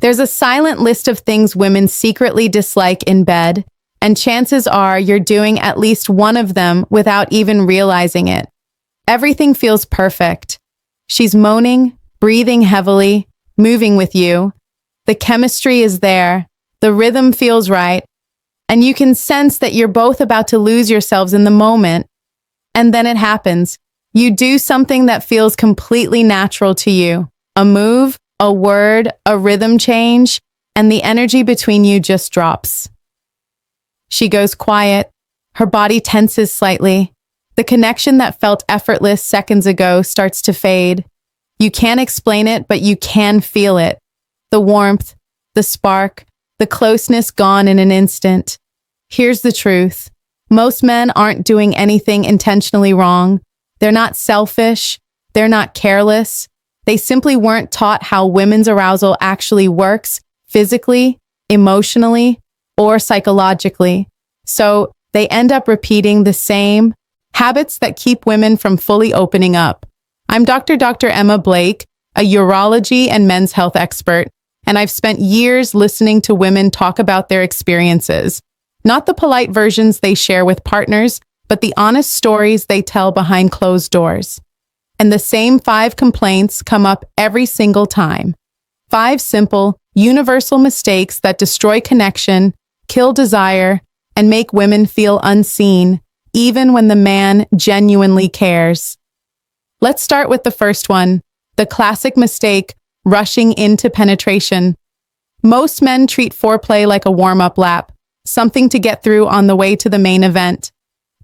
There's a silent list of things women secretly dislike in bed, and chances are you're doing at least one of them without even realizing it. Everything feels perfect. She's moaning, breathing heavily, moving with you. The chemistry is there. The rhythm feels right. And you can sense that you're both about to lose yourselves in the moment. And then it happens. You do something that feels completely natural to you. A move, a word, a rhythm change, and the energy between you just drops. She goes quiet. Her body tenses slightly. The connection that felt effortless seconds ago starts to fade. You can't explain it, but you can feel it. The warmth, the spark, the closeness gone in an instant. Here's the truth. Most men aren't doing anything intentionally wrong. They're not selfish. They're not careless. They simply weren't taught how women's arousal actually works physically, emotionally, or psychologically. So they end up repeating the same habits that keep women from fully opening up. I'm Dr. Emma Blake, a urology and men's health expert, and I've spent years listening to women talk about their experiences. Not the polite versions they share with partners, but the honest stories they tell behind closed doors. And the same 5 complaints come up every single time. 5 simple, universal mistakes that destroy connection, kill desire, and make women feel unseen, even when the man genuinely cares. Let's start with the first one, the classic mistake, rushing into penetration. Most men treat foreplay like a warm-up lap, something to get through on the way to the main event.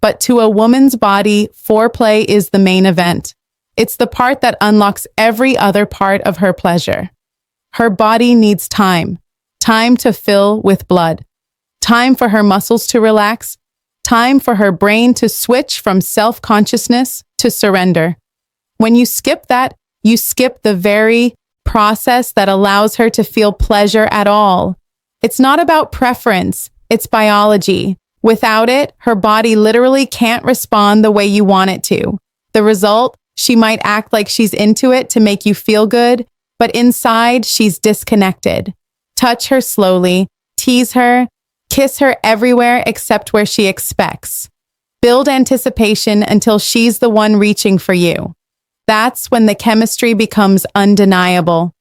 But to a woman's body, foreplay is the main event. It's the part that unlocks every other part of her pleasure. Her body needs time. Time to fill with blood. Time for her muscles to relax. Time for her brain to switch from self-consciousness to surrender. When you skip that, you skip the very process that allows her to feel pleasure at all. It's not about preference, it's biology. Without it, her body literally can't respond the way you want it to. The result, she might act like she's into it to make you feel good, but inside, she's disconnected. Touch her slowly, tease her, kiss her everywhere except where she expects. Build anticipation until she's the one reaching for you. That's when the chemistry becomes undeniable.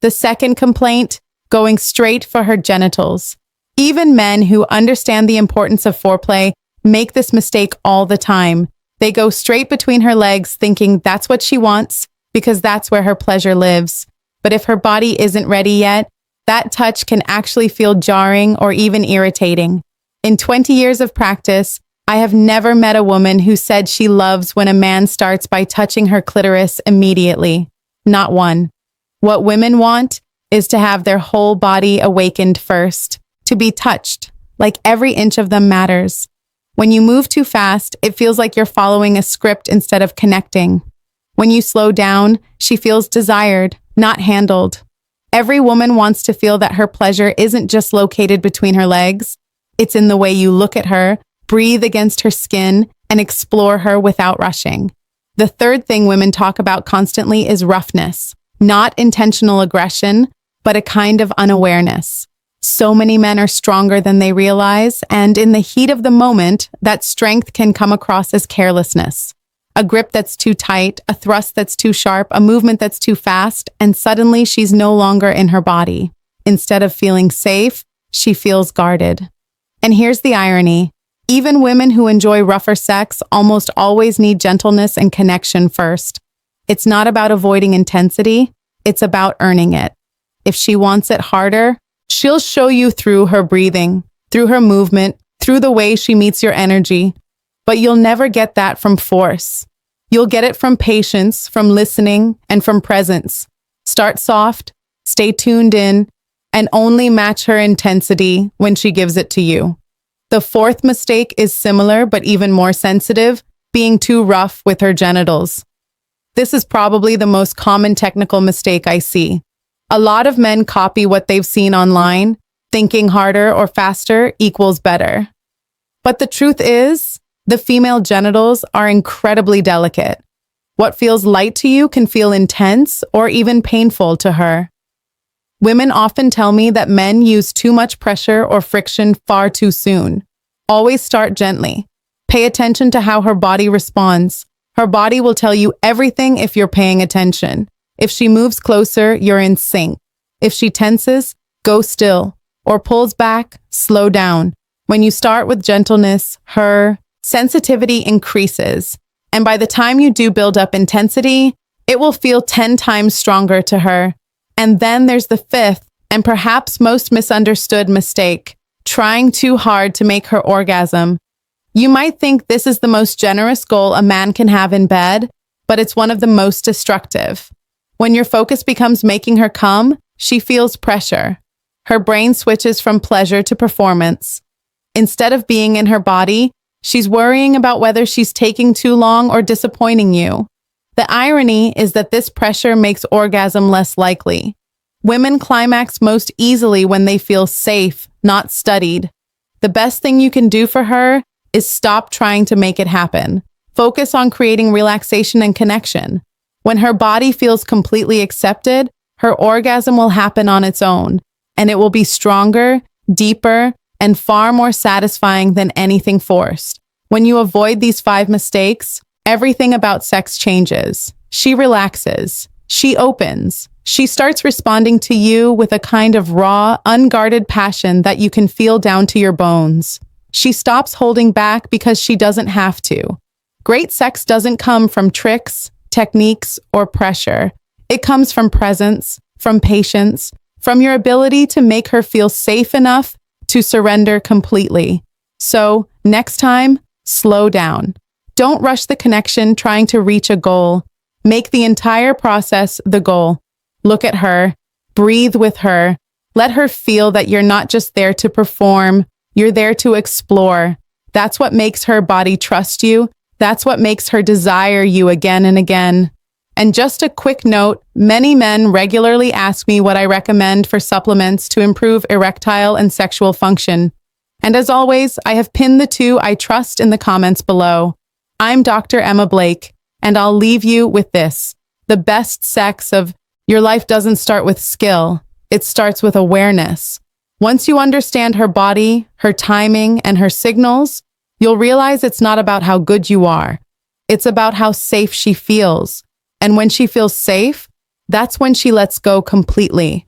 The second complaint, going straight for her genitals. Even men who understand the importance of foreplay make this mistake all the time. They go straight between her legs thinking that's what she wants because that's where her pleasure lives. But if her body isn't ready yet, that touch can actually feel jarring or even irritating. In 20 years of practice, I have never met a woman who said she loves when a man starts by touching her clitoris immediately. Not one. What women want is to have their whole body awakened first, to be touched, like every inch of them matters. When you move too fast, it feels like you're following a script instead of connecting. When you slow down, she feels desired, not handled. Every woman wants to feel that her pleasure isn't just located between her legs. It's in the way you look at her, breathe against her skin, and explore her without rushing. The third thing women talk about constantly is roughness. Not intentional aggression, but a kind of unawareness. So many men are stronger than they realize, and in the heat of the moment, that strength can come across as carelessness. A grip that's too tight, a thrust that's too sharp, a movement that's too fast, and suddenly she's no longer in her body. Instead of feeling safe, she feels guarded. And here's the irony. Even women who enjoy rougher sex almost always need gentleness and connection first. It's not about avoiding intensity, it's about earning it. If she wants it harder, she'll show you through her breathing, through her movement, through the way she meets your energy. But you'll never get that from force. You'll get it from patience, from listening, and from presence. Start soft, stay tuned in, and only match her intensity when she gives it to you. The fourth mistake is similar but even more sensitive, being too rough with her genitals. This is probably the most common technical mistake I see. A lot of men copy what they've seen online, thinking harder or faster equals better. But the truth is, the female genitals are incredibly delicate. What feels light to you can feel intense or even painful to her. Women often tell me that men use too much pressure or friction far too soon. Always start gently. Pay attention to how her body responds. Her body will tell you everything if you're paying attention. If she moves closer, you're in sync. If she tenses, go still. Or pulls back, slow down. When you start with gentleness, her sensitivity increases. And by the time you do build up intensity, it will feel 10 times stronger to her. And then there's the fifth, and perhaps most misunderstood mistake, trying too hard to make her orgasm. You might think this is the most generous goal a man can have in bed, but it's one of the most destructive. When your focus becomes making her come, she feels pressure. Her brain switches from pleasure to performance. Instead of being in her body, she's worrying about whether she's taking too long or disappointing you. The irony is that this pressure makes orgasm less likely. Women climax most easily when they feel safe, not studied. The best thing you can do for her is stop trying to make it happen. Focus on creating relaxation and connection. When her body feels completely accepted, her orgasm will happen on its own, and it will be stronger, deeper, and far more satisfying than anything forced. When you avoid these 5 mistakes, everything about sex changes. She relaxes. She opens. She starts responding to you with a kind of raw, unguarded passion that you can feel down to your bones. She stops holding back because she doesn't have to. Great sex doesn't come from tricks, techniques, or pressure. It comes from presence, from patience, from your ability to make her feel safe enough to surrender completely. So, next time, slow down. Don't rush the connection trying to reach a goal. Make the entire process the goal. Look at her. Breathe with her. Let her feel that you're not just there to perform, you're there to explore. That's what makes her body trust you. That's what makes her desire you again and again. And just a quick note, many men regularly ask me what I recommend for supplements to improve erectile and sexual function. And as always, I have pinned the 2 I trust in the comments below. I'm Dr. Emma Blake, and I'll leave you with this. The best sex of your life doesn't start with skill. It starts with awareness. Once you understand her body, her timing, and her signals, you'll realize it's not about how good you are. It's about how safe she feels. And when she feels safe, that's when she lets go completely.